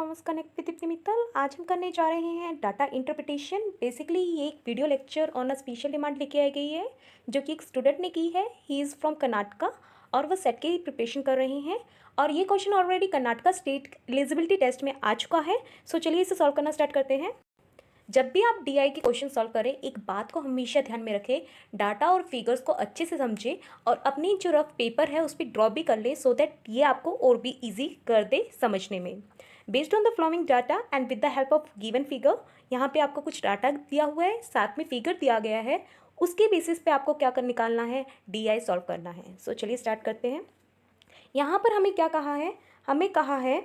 Commerce connect with Deepti Mittal. आज हम करने जा रहे हैं डाटा इंटरप्रिटेशन। बेसिकली ये एक video lecture on a special demand लेके आई गई है जो कि एक स्टूडेंट ने की है। ही इज़ फ्रॉम कर्नाटका और वो सेट की प्रिपरेशन कर रहे हैं और ये question already Karnataka state eligibility test में आ चुका है। सो चलिए इसे सॉल्व करना स्टार्ट करते हैं। जब भी आप डीआई के क्वेश्चन सॉल्व करें, एक बात को हमेशा ध्यान में रखें, डाटा और फिगर्स को अच्छे से समझें और अपनी जो रफ पेपर है उस पर ड्रॉ भी कर ले सो दैट ये आपको और भी इजी कर दे समझने में। Based on the following data and with the help of given figure, यहाँ पे आपको कुछ डाटा दिया हुआ है, साथ में फिगर दिया गया है, उसके बेसिस पे आपको क्या कर निकालना है, डीआई सॉल्व करना है। सो चलिए स्टार्ट करते हैं। यहाँ पर हमें क्या कहा है, हमें कहा है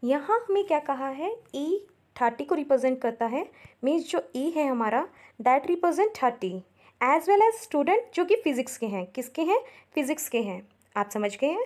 यहाँ हमें क्या कहा है, ई 30 को रिप्रेजेंट करता है। मीन्स जो ई है हमारा that represent 30 as well as student जो कि फिजिक्स के हैं। किसके हैं? फिजिक्स के हैं। आप समझ गए हैं।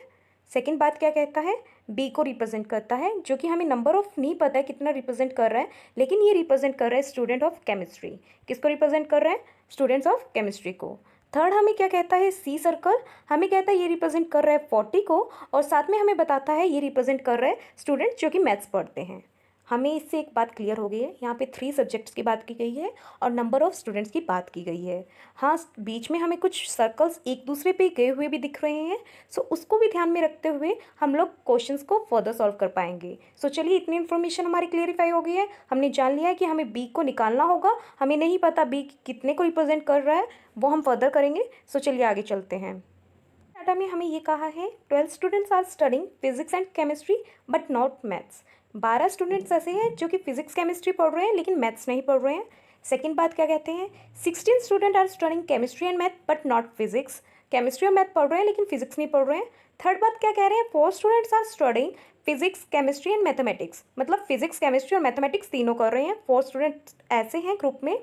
सेकंड बात क्या कहता है, बी को रिप्रेजेंट करता है जो कि हमें नंबर ऑफ नहीं पता है कितना रिप्रेजेंट कर रहा है, लेकिन ये रिप्रेजेंट कर रहा है स्टूडेंट ऑफ केमिस्ट्री। किसको रिप्रेजेंट कर रहा है? स्टूडेंट्स ऑफ केमिस्ट्री को। थर्ड हमें क्या कहता है, सी सर्कल हमें कहता है ये रिप्रेजेंट कर रहा है 40 को और साथ में हमें बताता है ये रिप्रेजेंट कर रहा है स्टूडेंट जो कि मैथ्स पढ़ते हैं। हमें इससे एक बात क्लियर हो गई है, यहाँ पे 3 सब्जेक्ट्स की बात की गई है और नंबर ऑफ स्टूडेंट्स की बात की गई है। हाँ, बीच में हमें कुछ सर्कल्स एक दूसरे पे गए हुए भी दिख रहे हैं, सो उसको भी ध्यान में रखते हुए हम लोग क्वेश्चंस को फर्दर सॉल्व कर पाएंगे। सो चलिए इतनी इन्फॉर्मेशन हमारी क्लियरिफाई हो गई है। हमने जान लिया है कि हमें बी को निकालना होगा, हमें नहीं पता बी कितने को रिप्रेजेंट कर रहा है, वो हम फर्दर करेंगे। सो चलिए आगे चलते हैं। डाटा में हमें ये कहा है 12 students are studying physics and chemistry but not maths. 12 students ऐसे हैं जो कि फिजिक्स केमिस्ट्री पढ़ रहे हैं लेकिन मैथ्स नहीं पढ़ रहे हैं। सेकेंड बात क्या कहते हैं, 16 student are studying chemistry and math but not physics. Chemistry और मैथ पढ़ रहे हैं लेकिन फिजिक्स नहीं पढ़ रहे हैं। थर्ड बात क्या कह रहे हैं, 4 students are studying physics chemistry and mathematics, मतलब फिजिक्स केमिस्ट्री और मैथमेटिक्स तीनों कर रहे हैं। 4 स्टूडेंट्स ऐसे हैं ग्रुप में।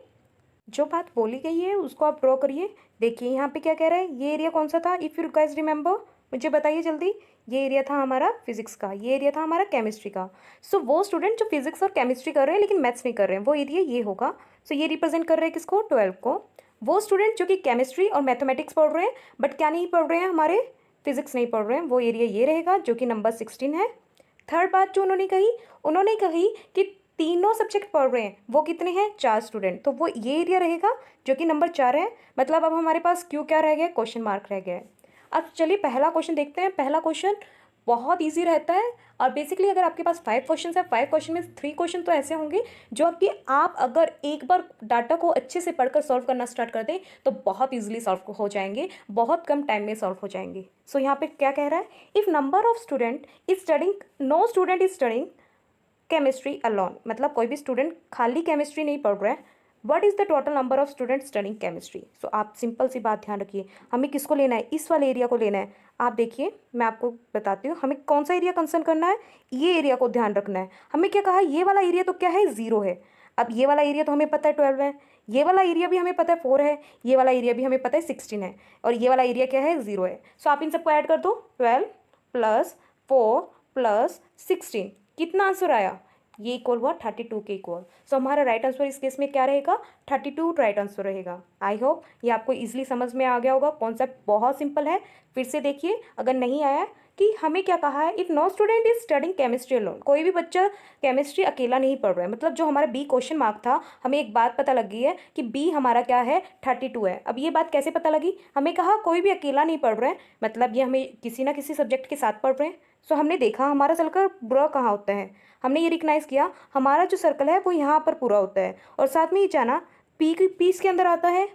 जो बात बोली गई है उसको आप ड्रॉ करिए। देखिए यहाँ पे क्या कह रहा है, ये एरिया कौन सा था, इफ़ यू गाइस रिमेंबर, मुझे बताइए जल्दी। ये एरिया था हमारा फिजिक्स का, ये एरिया था हमारा केमिस्ट्री का। सो वो स्टूडेंट जो फिजिक्स और केमिस्ट्री कर रहे हैं लेकिन मैथ्स नहीं कर रहे हैं, वो एरिया ये होगा। सो ये रिप्रेजेंट कर रहे हैं किसको? 12 को। वो स्टूडेंट जो कि केमिस्ट्री और मैथमेटिक्स पढ़ रहे हैं बट क्या नहीं पढ़ रहे हैं, हमारे फिजिक्स नहीं पढ़ रहे हैं, वो एरिया ये रहेगा जो कि नंबर 16 है। थर्ड बात जो उन्होंने कही कि तीनों सब्जेक्ट पढ़ रहे हैं, वो कितने हैं? 4 स्टूडेंट, तो वो ये एरिया रहेगा जो कि नंबर 4 है। मतलब अब हमारे पास क्यों क्या रह गया, क्वेश्चन मार्क रह गया है। अब चलिए पहला क्वेश्चन देखते हैं। पहला क्वेश्चन बहुत इजी रहता है और बेसिकली अगर आपके पास 5 क्वेश्चन है, 5 क्वेश्चन में 3 क्वेश्चन तो ऐसे होंगे जो कि आप अगर एक बार डाटा को अच्छे से पढ़कर सॉल्व करना स्टार्ट कर दें तो बहुत ईजिली सॉल्व हो जाएंगे, बहुत कम टाइम में सॉल्व हो जाएंगे। सो यहाँ पे क्या कह रहा है, if number of student is studying, no student is studying chemistry alone, मतलब कोई भी स्टूडेंट खाली केमिस्ट्री नहीं पढ़ रहा है। What is the total number of student studying chemistry. So आप सिंपल सी बात ध्यान रखिए, हमें किसको लेना है, इस वाले एरिया को लेना है। आप देखिए मैं आपको बताती हूँ हमें कौन सा एरिया कंसर्न करना है, ये एरिया को ध्यान रखना है। हमें क्या कहा, ये वाला एरिया तो क्या है, 0 है। अब ये वाला एरिया तो हमें पता है 12 है, ये वाला एरिया भी हमें पता है 4 है, ये वाला एरिया भी हमें पता है 16 है और ये वाला एरिया क्या है, 0 है। सो आप इन सबको ऐड कर दो, 12 + 4 + 16, कितना आंसर आया, ये इक्वल हुआ 32 के इक्वल। सो हमारा राइट आंसर इस केस में क्या रहेगा, 32 राइट आंसर रहेगा। आई होप ये आपको इजीली समझ में आ गया होगा। कॉन्सेप्ट बहुत सिंपल है, फिर से देखिए अगर नहीं आया कि हमें क्या कहा है, if no student is studying chemistry alone, कोई भी बच्चा केमिस्ट्री अकेला नहीं पढ़ रहा है। मतलब जो हमारा बी क्वेश्चन मार्क था, हमें एक बात पता लग गई है कि बी हमारा क्या है, 32 है। अब ये बात कैसे पता लगी, हमें कहा कोई भी अकेला नहीं पढ़ रहा है, मतलब ये हमें किसी ना किसी सब्जेक्ट के साथ पढ़ रहे हैं। सो हमने देखा हमारा सर्कल पूरा कहाँ होता है, हमने ये रिकग्नाइज किया हमारा जो सर्कल है वो यहाँ पर पूरा होता है और साथ में ये जाना पी इसके अंदर आता है,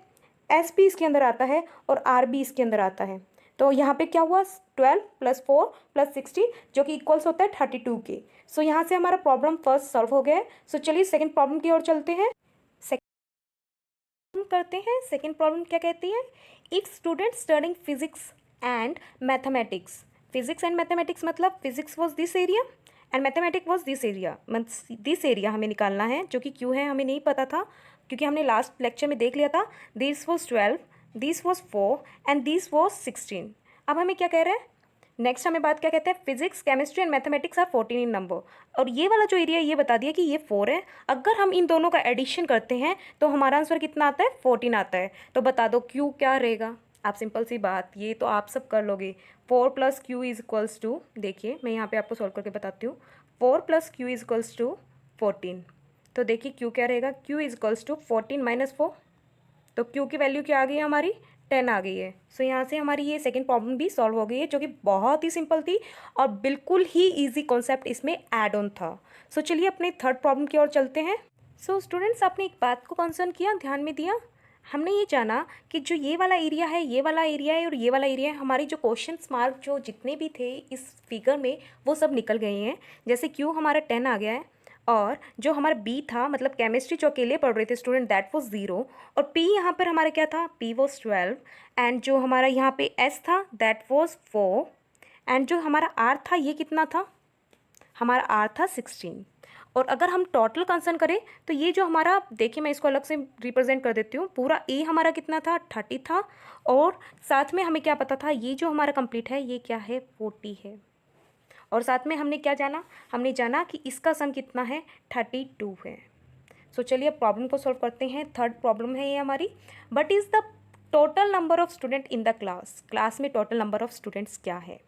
एस पी इसके अंदर आता है और आर बी इसके अंदर आता है। तो यहाँ पे क्या हुआ, 12 + 4 + 16 जो कि इक्वल्स होता है 32 के। सो यहाँ से हमारा प्रॉब्लम फर्स्ट सॉल्व हो गया है। सो चलिए सेकंड प्रॉब्लम की ओर चलते हैं। सेकंड करते हैं, सेकंड प्रॉब्लम क्या कहती है, if student studying physics and mathematics, physics and mathematics मतलब physics was this area and mathematics was this area, मतलब दिस एरिया हमें निकालना है जो कि क्यों है हमें नहीं पता था क्योंकि हमने लास्ट लेक्चर में देख लिया था। This was 12, this was 4 and this was 16। अब हमें क्या कह रहे हैं, नेक्स्ट हमें बात क्या कहते हैं, physics chemistry and mathematics are 14 in number और ये वाला जो एरिया ये बता दिया कि ये 4 है। अगर हम इन दोनों का एडिशन करते हैं तो हमारा आंसर कितना आता है, 14 आता है। तो बता दो क्यों क्या रहेगा, आप सिंपल सी बात, ये तो आप सब कर लोगे। 4 + q इज इक्वल्स टू, देखिए मैं यहाँ पे आपको सॉल्व करके बताती हूँ। 4 + q इज इक्वल्स टू 14। तो देखिए q क्या रहेगा, q इज इक्वल्स टू 14 - 4। तो q की वैल्यू क्या आ गई है हमारी, 10 आ गई है। सो यहाँ से हमारी ये सेकंड प्रॉब्लम भी सॉल्व हो गई है, जो कि बहुत ही सिंपल थी और बिल्कुल ही ईजी कॉन्सेप्ट इसमें ऐड ऑन था। सो चलिए अपने थर्ड प्रॉब्लम की ओर चलते हैं। सो स्टूडेंट्स, आपने एक बात को कंसर्न किया, ध्यान में दिया। हमने ये जाना कि जो ये वाला एरिया है, ये वाला एरिया है और ये वाला एरिया है, हमारी जो क्वेश्चन मार्क जो जितने भी थे इस फिगर में वो सब निकल गए हैं। जैसे क्यू हमारा 10 आ गया है और जो हमारा बी था, मतलब केमिस्ट्री जो अकेले पढ़ रहे थे स्टूडेंट, दैट वाज 0। और पी यहाँ पर हमारा क्या था, पी वॉज 12। एंड जो हमारा यहाँ पे एस था दैट वाज 4। एंड जो हमारा आर था ये कितना था, हमारा आर था 16। और अगर हम टोटल कंसर्न करें तो ये जो हमारा, देखिए मैं इसको अलग से रिप्रेजेंट कर देती हूँ, पूरा ए हमारा कितना था, 30 था। और साथ में हमें क्या पता था, ये जो हमारा कंप्लीट है ये क्या है, 40 है। और साथ में हमने क्या जाना, हमने जाना कि इसका सम कितना है, 32 है। सो चलिए अब प्रॉब्लम को सॉल्व करते हैं। थर्ड प्रॉब्लम है ये हमारी, but is the total number of student in the class. Class में टोटल नंबर ऑफ स्टूडेंट्स क्या है।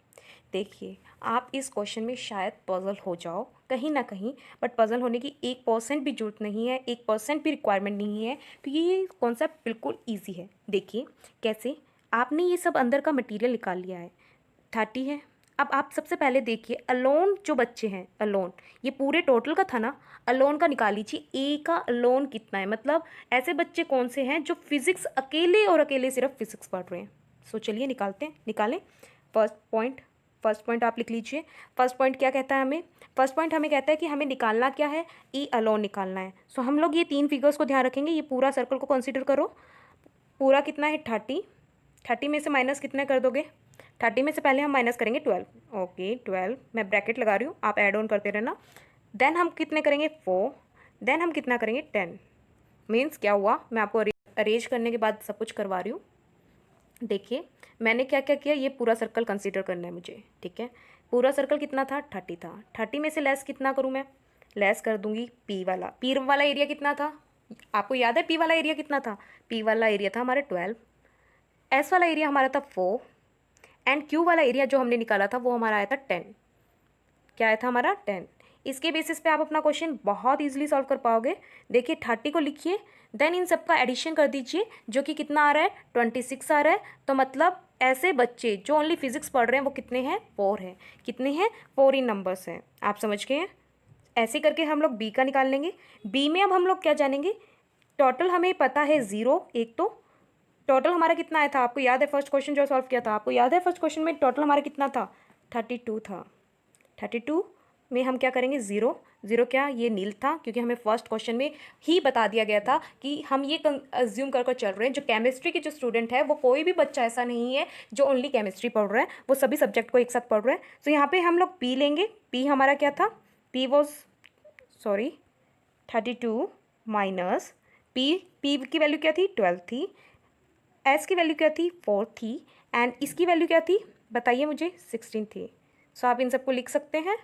देखिए आप इस क्वेश्चन में शायद पजल हो जाओ कहीं ना कहीं, बट पजल होने की 1% भी जरूरत नहीं है, 1% भी रिक्वायरमेंट नहीं है। तो ये कॉन्सेप्ट बिल्कुल ईजी है। देखिए कैसे, आपने ये सब अंदर का मटेरियल निकाल लिया है, 30 है। अब आप सबसे पहले देखिए अलोन जो बच्चे हैं, अलोन, ये पूरे टोटल का था ना, अलोन का निकाल लीजिए, ए का अलोन कितना है, मतलब ऐसे बच्चे कौन से हैं जो फिजिक्स अकेले और अकेले सिर्फ फिजिक्स पढ़ रहे हैं। सो चलिए निकालते हैं, निकालें। फर्स्ट पॉइंट आप लिख लीजिए। फर्स्ट पॉइंट क्या कहता है हमें, फर्स्ट पॉइंट हमें कहता है कि हमें निकालना क्या है, ई अलोन निकालना है। सो हम लोग ये 3 फिगर्स को ध्यान रखेंगे। ये पूरा सर्कल को कंसिडर करो, पूरा कितना है 30। 30 में से माइनस कितने कर दोगे, 30 में से पहले हम माइनस करेंगे 12। ओके 12, मैं ब्रैकेट लगा रही हूँ, आप ऐड ऑन करते रहना। देन हम कितने करेंगे 4, देन हम कितना करेंगे 10। मीन्स क्या हुआ, मैं आपको अरेंज करने के बाद सब कुछ करवा रही हूँ। देखिए मैंने क्या क्या किया, ये पूरा सर्कल कंसीडर करना है मुझे, ठीक है। पूरा सर्कल कितना था, 30 था। 30 में से लेस कितना करूँ मैं, लेस कर दूंगी पी वाला एरिया कितना था, आपको याद है पी वाला एरिया कितना था, पी वाला एरिया था हमारा 12। एस वाला एरिया हमारा था 4 एंड क्यू वाला एरिया जो हमने निकाला था वो हमारा आया था 10। क्या आया था हमारा 10। इसके बेसिस पे आप अपना क्वेश्चन बहुत इजीली सॉल्व कर पाओगे। देखिए 30 को लिखिए, देन इन सब का एडिशन कर दीजिए, जो कि कितना आ रहा है, 26 आ रहा है। तो मतलब ऐसे बच्चे जो ओनली फिजिक्स पढ़ रहे हैं वो कितने हैं, 4 हैं। कितने हैं, 4 इन नंबर्स हैं। आप समझ गए हैं। ऐसे करके हम लोग बी का निकाल लेंगे। बी में अब हम लोग क्या जानेंगे, टोटल हमें पता है 0, एक तो टोटल हमारा कितना आया था, आपको याद है फर्स्ट क्वेश्चन जो सॉल्व किया था, आपको याद है फर्स्ट क्वेश्चन में टोटल हमारा कितना था, 32 था। 32 में हम क्या करेंगे, 0, 0 क्या, ये नील था, क्योंकि हमें फर्स्ट क्वेश्चन में ही बता दिया गया था कि हम ये अज्यूम कर चल रहे हैं जो केमिस्ट्री के जो स्टूडेंट है वो कोई भी बच्चा ऐसा नहीं है जो ओनली केमिस्ट्री पढ़ रहा है, वो सभी सब्जेक्ट को एक साथ पढ़ रहा है। तो यहाँ पे हम लोग पी लेंगे। पी हमारा क्या था, P was 32 minus P, P की वैल्यू क्या थी, 12 थी। एस की वैल्यू क्या थी, 4 थी। एंड इसकी वैल्यू क्या थी, बताइए मुझे, 16 थी। सो आप इन सबको लिख सकते हैं,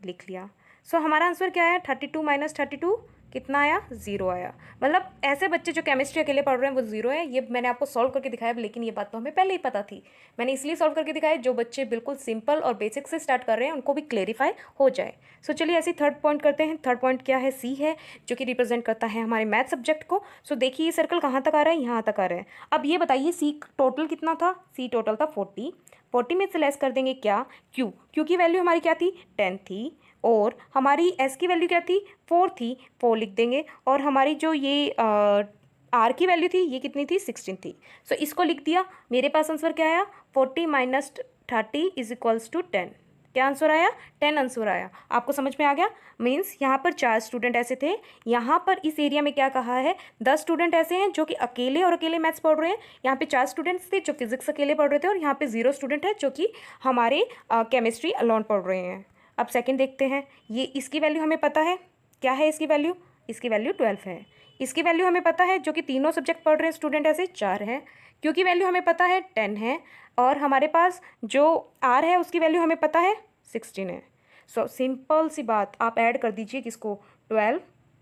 लिख लिया। सो हमारा आंसर क्या आया, 32 माइनस 32 कितना आया, 0 आया। मतलब ऐसे बच्चे जो केमिस्ट्री अकेले पढ़ रहे हैं वो 0 है। ये मैंने आपको सॉल्व करके दिखाया, लेकिन ये बात तो हमें पहले ही पता थी। मैंने इसलिए सॉल्व करके दिखाया जो बच्चे बिल्कुल सिंपल और बेसिक से स्टार्ट कर रहे हैं उनको भी क्लेरिफाई हो जाए। सो चलिए ऐसे थर्ड पॉइंट करते हैं। थर्ड पॉइंट क्या है, सी है, जो कि रिप्रेजेंट करता है हमारे मैथ सब्जेक्ट को। सो देखिए ये सर्कल कहाँ तक आ रहा है, यहाँ तक आ रहा है। अब ये बताइए सी टोटल कितना था, सी टोटल था 40। 40 में से लेस कर देंगे क्या, क्यू, क्यू की वैल्यू हमारी क्या थी, 10 थी। और हमारी एस की वैल्यू क्या थी, 4 थी, 4 लिख देंगे। और हमारी जो ये आर की वैल्यू थी ये कितनी थी, 16 थी। सो इसको लिख दिया। मेरे पास आंसर क्या आया, 40 माइनस 30 इज इक्वल्स टू 10। क्या आंसर आया, 10 आंसर आया। आपको समझ में आ गया। मीन्स यहाँ पर 4 स्टूडेंट ऐसे थे। यहाँ पर इस एरिया में क्या कहा है, 10 स्टूडेंट ऐसे हैं जो कि अकेले और अकेले मैथ्स पढ़ रहे हैं। यहाँ पे 4 स्टूडेंट्स थे जो फिजिक्स अकेले पढ़ रहे थे, और यहाँ पे 0 स्टूडेंट है जो कि हमारे केमिस्ट्री अलोन पढ़ रहे हैं। अब सेकंड देखते हैं। ये इसकी वैल्यू हमें पता है, क्या है इसकी वैल्यू, इसकी वैल्यू 12 है। इसकी वैल्यू हमें पता है, जो कि तीनों सब्जेक्ट पढ़ रहे हैं स्टूडेंट ऐसे 4 हैं। क्योंकि वैल्यू हमें पता है 10 है। और हमारे पास जो आर है उसकी वैल्यू हमें पता है 16 है। सो सिंपल सी बात, आप ऐड कर दीजिए किसको, 12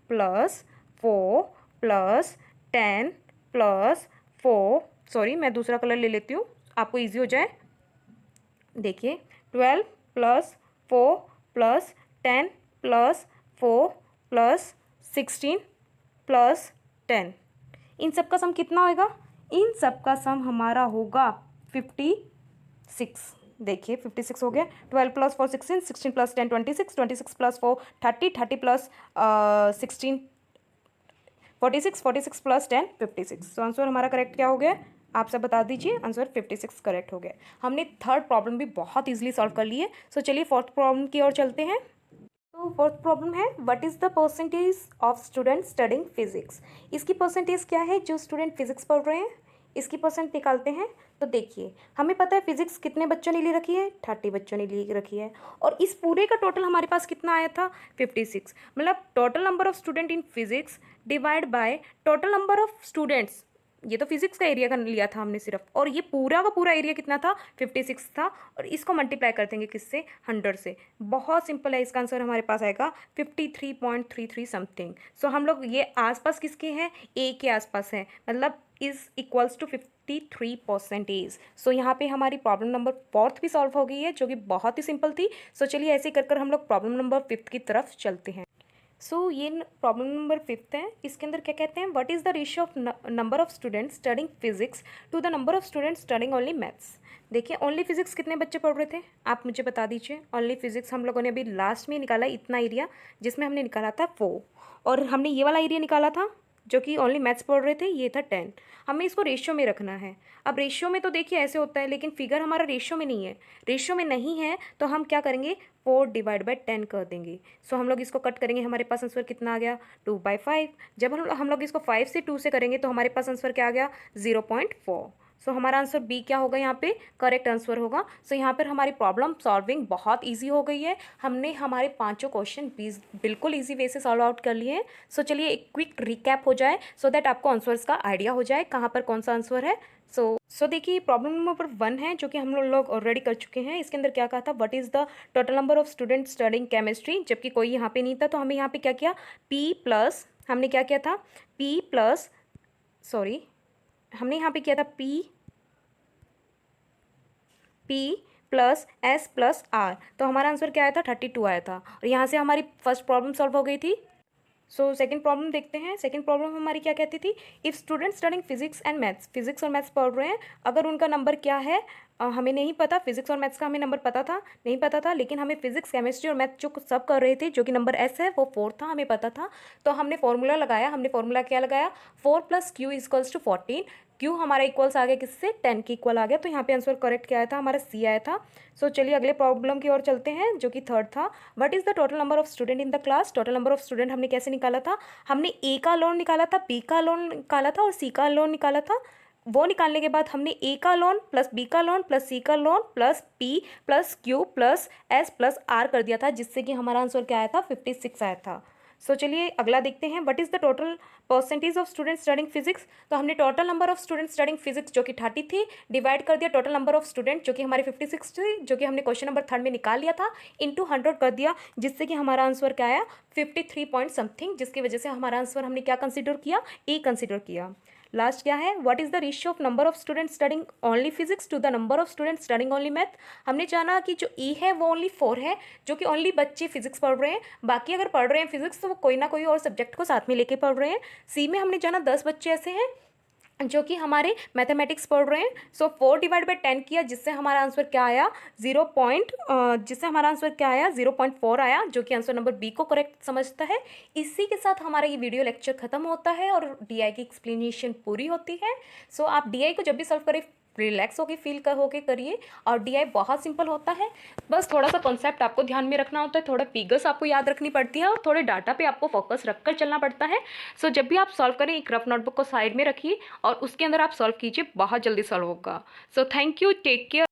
+ 4 + 10 + 4 सॉरी मैं दूसरा कलर ले लेती हूँ, आपको ईजी हो जाए। देखिए 12 + 4 + 10 + 4 + 16 + 10, इन सब का सम कितना होगा? इन सब का सम हमारा होगा 56। देखिए 56 हो गया। 12 + 4 16, 16 + 10 26, 26 + 4 30, 30 + 16 46, 46 + 10 56। तो आंसर हमारा करेक्ट क्या हो गया? आप सब बता दीजिए, आंसर 56 करेक्ट हो गया। हमने थर्ड प्रॉब्लम भी बहुत इजीली सॉल्व कर ली है। सो चलिए फोर्थ प्रॉब्लम की ओर चलते हैं। तो फोर्थ प्रॉब्लम है, what is the percentage of student studying physics. इसकी परसेंटेज क्या है जो स्टूडेंट फिजिक्स पढ़ रहे हैं, इसकी परसेंट निकालते हैं। तो देखिए हमें पता है फिजिक्स कितने बच्चों ने ले रखी है, 30 बच्चों ने ले रखी है, और इस पूरे का टोटल हमारे पास कितना आया था? 56। मतलब total number of student in physics divide by total number of students. ये तो फिजिक्स का एरिया का लिया था हमने सिर्फ, और ये पूरा का पूरा एरिया कितना था? 56 था। और इसको मल्टीप्लाई कर देंगे किससे? 100 से। बहुत सिंपल है, इसका आंसर हमारे पास आएगा 53.33 समथिंग। सो हम लोग ये आसपास किसके हैं? ए के आसपास है, मतलब इज इक्वल्स टू 53%। सो यहाँ पे हमारी प्रॉब्लम नंबर 4 भी सॉल्व हो गई है, जो कि बहुत ही सिंपल थी। सो चलिए ऐसे कर कर हम लोग प्रॉब्लम नंबर 5 की तरफ चलते हैं। सो ये प्रॉब्लम नंबर 5 है। इसके अंदर क्या कहते हैं? What is the ratio of number of students studying physics to the number of students studying only maths. देखिए ओनली फिजिक्स कितने बच्चे पढ़ रहे थे, आप मुझे बता दीजिए। ओनली फिजिक्स हम लोगों ने अभी लास्ट में निकाला इतना एरिया, जिसमें हमने निकाला था 4, और हमने ये वाला एरिया निकाला था जो कि ओनली मैथ्स पढ़ रहे थे, ये था 10। हमें इसको रेशियो में रखना है। अब रेशियो में तो देखिए ऐसे होता है, लेकिन फिगर हमारा रेशियो में नहीं है। रेशियो में नहीं है तो हम क्या करेंगे? 4 / 10 कर देंगे। सो हम लोग इसको कट करेंगे, हमारे पास आंसर कितना आ गया? 2/5। जब हम लोग इसको 5 से 2 से करेंगे तो हमारे पास आंसर क्या आ गया? 0.4। सो हमारा आंसर बी क्या होगा? यहाँ पे करेक्ट आंसर होगा। सो यहाँ पर हमारी प्रॉब्लम सॉल्विंग बहुत ईजी हो गई है। हमने हमारे 5 क्वेश्चन बिल्कुल ईजी वे से सॉल्व आउट कर लिए हैं। सो चलिए एक क्विक रिकैप हो जाए, सो दैट आपको आंसर्स का आइडिया हो जाए कहाँ पर कौन सा आंसर है। सो देखिए प्रॉब्लम नंबर 1 है, जो कि हम लोग ऑलरेडी कर चुके हैं। इसके अंदर क्या कहा था? What is the total number of student studying chemistry, जबकि कोई यहाँ पे नहीं था। तो हमें यहाँ पे क्या किया? हमने क्या किया था? हमने यहाँ पे किया था P+S+R। तो हमारा आंसर क्या आया था? 32 आया था। और यहाँ से हमारी फर्स्ट प्रॉब्लम सॉल्व हो गई थी। सो सेकंड प्रॉब्लम देखते हैं। सेकंड प्रॉब्लम हमारी क्या कहती थी? If student studying physics and maths, physics और मैथ्स पढ़ रहे हैं, अगर उनका नंबर क्या है हमें नहीं पता। फिजिक्स और मैथ्स का हमें नंबर नहीं पता था, लेकिन हमें फिजिक्स केमिस्ट्री और मैथ्स जो सब कर रहे थे, जो कि नंबर एस है वो 4 था, हमें पता था। तो हमने फॉर्मूला लगाया। हमने फॉर्मूला क्या लगाया? 4 + Q = 14। Q हमारा इक्वल्स आ गया किससे? 10 के इक्वल आ गया। तो यहाँ पे आंसर करेक्ट क्या आया था? हमारा सी आया था। सो चलिए अगले प्रॉब्लम की ओर चलते हैं, जो कि थर्ड था। What is the total number of student in the class. Total number of student हमने कैसे निकाला था? हमने ए का लोन निकाला था, बी का लोन निकाला था और सी का लोन निकाला था। वो निकालने के बाद हमने ए का लोन प्लस बी का लोन प्लस सी का loan plus P plus Q plus S plus R कर दिया था, जिससे कि हमारा आंसर क्या आया था? 56 आया था। सो चलिए अगला देखते हैं। What is the total percentage of student studying physics. तो हमने total number of student studying physics जो कि 30 थी, डिवाइड कर दिया टोटल नंबर ऑफ स्टूडेंट जो कि हमारे 56 थी, जो कि हमने क्वेश्चन नंबर 3 में निकाल लिया था, इंटू 100 कर दिया, जिससे कि हमारा आंसर क्या आया? 53 पॉइंट समथिंग, जिसकी वजह से हमारा आंसर हमने क्या कंसिडर किया? ए कंसिडर किया। लास्ट क्या है? What is the ratio of number of student studying only physics to the number of student studying only math. हमने जाना कि जो ई है वो ओनली 4 है, जो कि ओनली बच्चे फिजिक्स पढ़ रहे हैं। बाकी अगर पढ़ रहे हैं फिजिक्स तो वो कोई ना कोई और सब्जेक्ट को साथ में लेके पढ़ रहे हैं। सी में हमने जाना 10 बच्चे ऐसे हैं जो कि हमारे मैथमेटिक्स पढ़ रहे हैं। सो 4 / 10 किया, जिससे हमारा आंसर क्या आया? 0.4 आया, जो कि आंसर नंबर बी को करेक्ट समझता है। इसी के साथ हमारा ये वीडियो लेक्चर खत्म होता है और डीआई की एक्सप्लेनेशन पूरी होती है। सो आप डीआई को जब भी सॉल्व करें रिलैक्स होके फील होके करिए, और डीआई बहुत सिंपल होता है। बस थोड़ा सा कॉन्सेप्ट आपको ध्यान में रखना होता है, थोड़ा फिगर्स आपको याद रखनी पड़ती है और थोड़े डाटा पे आपको फोकस रखकर चलना पड़ता है। सो जब भी आप सॉल्व करें एक रफ नोटबुक को साइड में रखिए और उसके अंदर आप सॉल्व कीजिए, बहुत जल्दी सॉल्व होगा। So thank you, take care.